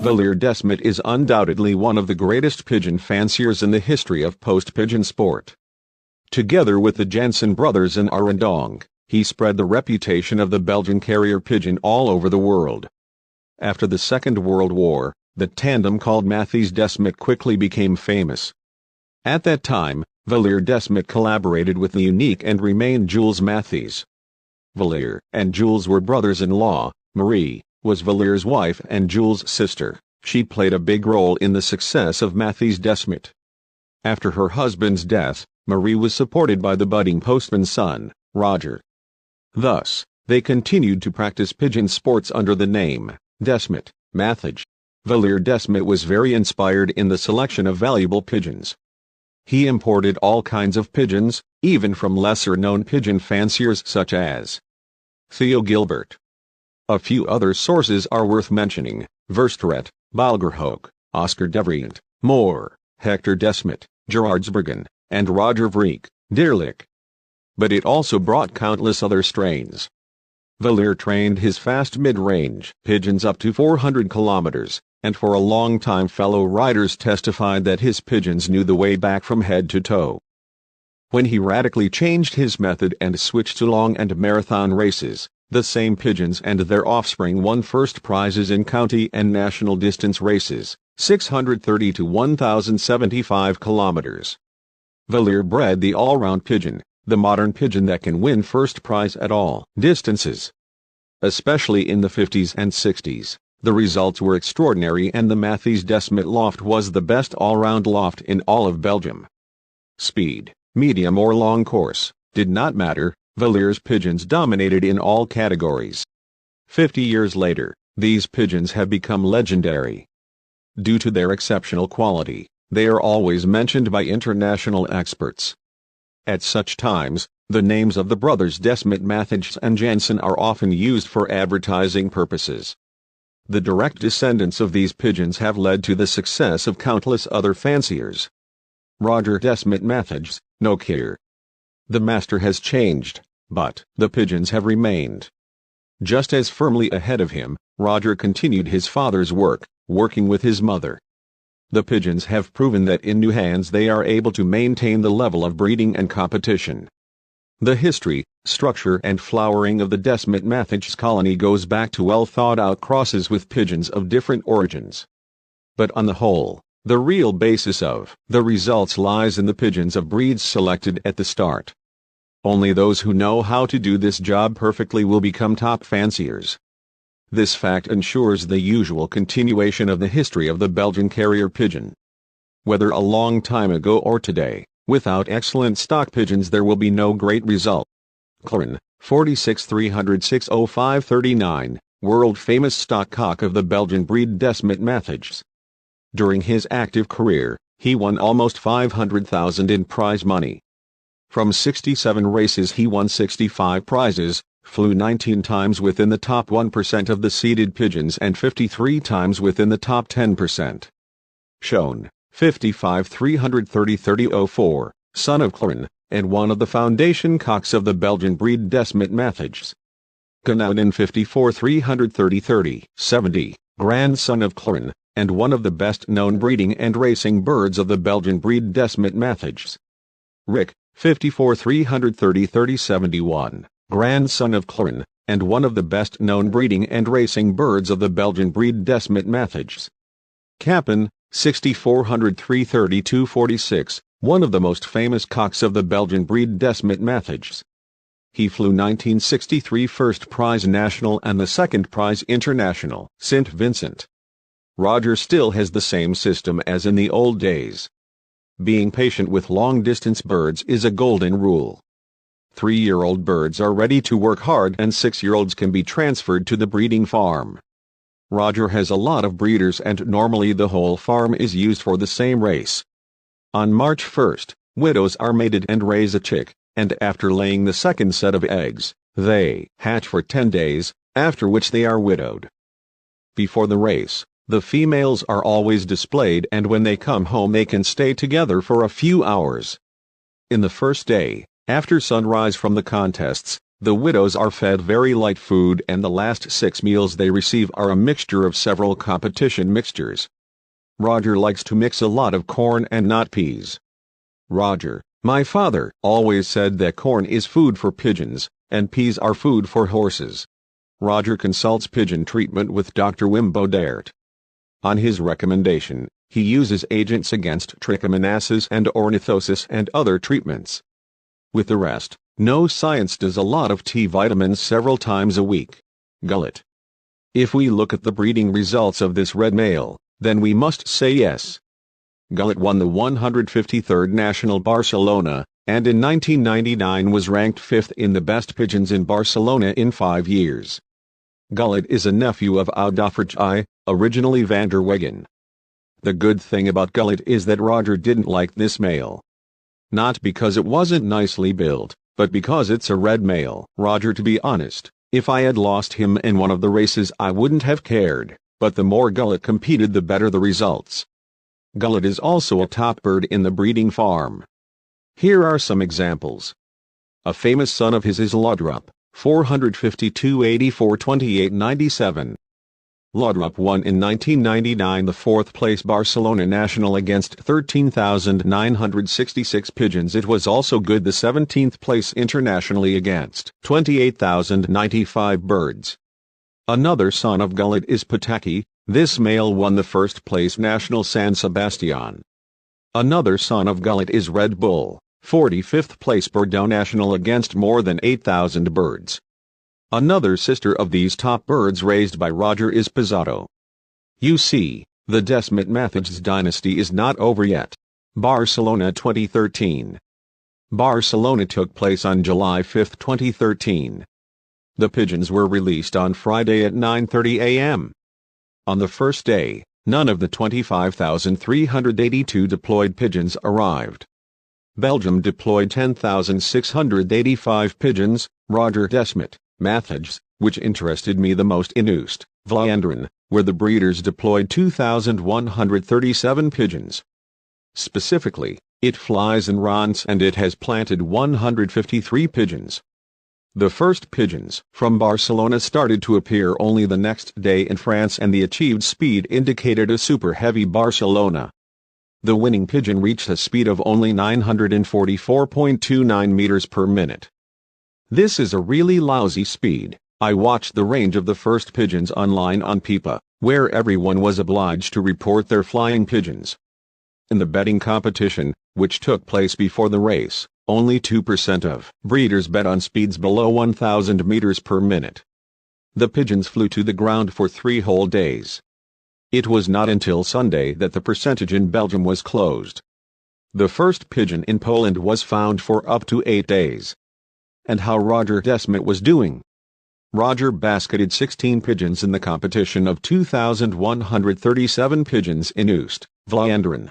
Valère De Smet is undoubtedly one of the greatest pigeon fanciers in the history of post-pigeon sport. Together with the Jansen brothers in Arendong, he spread the reputation of the Belgian carrier pigeon all over the world. After the Second World War, the tandem called Matthys-Desmetthe quickly became famous. At that time, Valère De Smet collaborated with the unique and remained Jules Matthys. Valère and Jules were brothers-in-law. Marie was Valère's wife and Jules' sister. She played a big role in the success of Matthys-Desmetthe. After her husband's death, Marie was supported by the budding postman's son, Roger. Thus, they continued to practice pigeon sports under the name Desmet, MATTHIJS. Valère De Smet was very inspired in the selection of valuable pigeons. He imported all kinds of pigeons, even from lesser-known pigeon fanciers such as Theo Gilbert. A few other sources are worth mentioning: Verstraete, Balgerhoek, Oscar de Vriend, Moore, Hector Desmet, Gerardsbergen, and Roger Vreek, Deerlijk. But it also brought countless other strains. Valère trained his fast mid-range pigeons up to 400 kilometers, and for a long time fellow riders testified that his pigeons knew the way back from head to toe. When he radically changed his method and switched to long and marathon races, the same pigeons and their offspring won first prizes in county and national distance races, 630 to 1,075 kilometers. Valère bred the all-round pigeon, the modern pigeon that can win first prize at all distances. Especially in the 50s and 60s, the results were extraordinary, and the Matthys-Desmetthe loft was the best all-round loft in all of Belgium. Speed, medium or long course, did not matter. Valère's pigeons dominated in all categories. 50 years later, these pigeons have become legendary. Due to their exceptional quality, they are always mentioned by international experts. At such times, the names of the brothers Desmet, Matthys and Jansen are often used for advertising purposes. The direct descendants of these pigeons have led to the success of countless other fanciers. Roger De Smet, Matthys, no care. The master has changed, but the pigeons have remained. Just as firmly ahead of him, Roger continued his father's work, working with his mother. The pigeons have proven that in new hands they are able to maintain the level of breeding and competition. The history, structure and flowering of the Desmet Matthys colony goes back to well-thought-out crosses with pigeons of different origins. But on the whole, the real basis of the results lies in the pigeons of breeds selected at the start. Only those who know how to do this job perfectly will become top fanciers. This fact ensures the usual continuation of the history of the Belgian carrier pigeon. Whether a long time ago or today, without excellent stock pigeons there will be no great result. Klaren, 46 306 05 39, world-famous stock cock of the Belgian breed Desmet Matthys. During his active career, he won almost 500,000 in prize money. From 67 races he won 65 prizes, flew 19 times within the top 1% of the seeded pigeons and 53 times within the top 10%. Shown, 55 330 3004, son of Klaren, and one of the foundation cocks of the Belgian breed Desmet Matthys. Gullit, 54 330 30 70, grandson of Klaren, and one of the best-known breeding and racing birds of the Belgian breed Desmet Matthys. Rick, 54 330 30 71, grandson of Klaren, and one of the best-known breeding and racing birds of the Belgian breed Desmet Matthys. Cap'n, 6400 330 246, one of the most famous cocks of the Belgian breed Desmet Matthys. He flew 1963 first prize national and the second prize international, St. Vincent. Roger still has the same system as in the old days. Being patient with long-distance birds is a golden rule. 3-year-old birds are ready to work hard and 6-year-olds can be transferred to the breeding farm. Roger has a lot of breeders and normally the whole farm is used for the same race. On March 1st, widows are mated and raise a chick, and after laying the second set of eggs, they hatch for 10 days, after which they are widowed. Before the race, the females are always displayed and when they come home they can stay together for a few hours. In the first day, after sunrise from the contests, The widows are fed very light food and the last 6 meals they receive are a mixture of several competition mixtures. Roger likes to mix a lot of corn and not peas. Roger, my father, always said that corn is food for pigeons, and peas are food for horses. Roger consults pigeon treatment with Dr. Wim Bodert. On his recommendation, he uses agents against trichomoniasis and ornithosis and other treatments. With the rest, no science does a lot of T vitamins several times a week. Gullit. If we look at the breeding results of this red male, then we must say yes. Gullit won the 153rd National Barcelona, and in 1999 was ranked 5th in the best pigeons in Barcelona in 5 years. Gullit is a nephew of Oudoffertje, originally van der Wegen. The good thing about Gullit is that Roger didn't like this male. Not because it wasn't nicely built, but because it's a red male. Roger, to be honest, if I had lost him in one of the races I wouldn't have cared, but the more Gullit competed the better the results. Gullit is also a top bird in the breeding farm. Here are some examples. A famous son of his is Laudrup, 452 84 28 97. Laudrup won in 1999 the 4th place Barcelona National against 13,966 pigeons. It was also good the 17th place internationally against 28,095 birds. Another son of Gullit is Pataki. This male won the 1st place National San Sebastian. Another son of Gullit is Red Bull, 45th place Bordeaux National against more than 8,000 birds. Another sister of these top birds raised by Roger is Pizzato. You see, the Desmet MATTHIJS dynasty is not over yet. Barcelona 2013. Barcelona took place on July 5, 2013. The pigeons were released on Friday at 9:30 a.m. On the first day, none of the 25,382 deployed pigeons arrived. Belgium deployed 10,685 pigeons. Roger De Smet, MATTHIJS, which interested me the most in Oost, Vlaanderen, where the breeders deployed 2,137 pigeons. Specifically, it flies in Rance and it has planted 153 pigeons. The first pigeons from Barcelona started to appear only the next day in France, and the achieved speed indicated a super heavy Barcelona. The winning pigeon reached a speed of only 944.29 meters per minute. This is a really lousy speed. I watched the range of the first pigeons online on Pipa, where everyone was obliged to report their flying pigeons. In the betting competition, which took place before the race, only 2% of breeders bet on speeds below 1,000 meters per minute. The pigeons flew to the ground for 3 whole days. It was not until Sunday that the percentage in Belgium was closed. The first pigeon in Poland was found for up to 8 days. And how Roger De Smet was doing. Roger basketed 16 pigeons in the competition of 2,137 pigeons in Oost, Vlaanderen.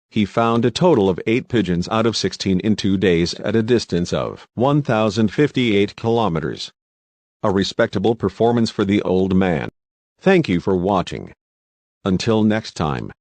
He found a total of 8 pigeons out of 16 in 2 days at a distance of 1,058 kilometers. A respectable performance for the old man. Thank you for watching. Until next time.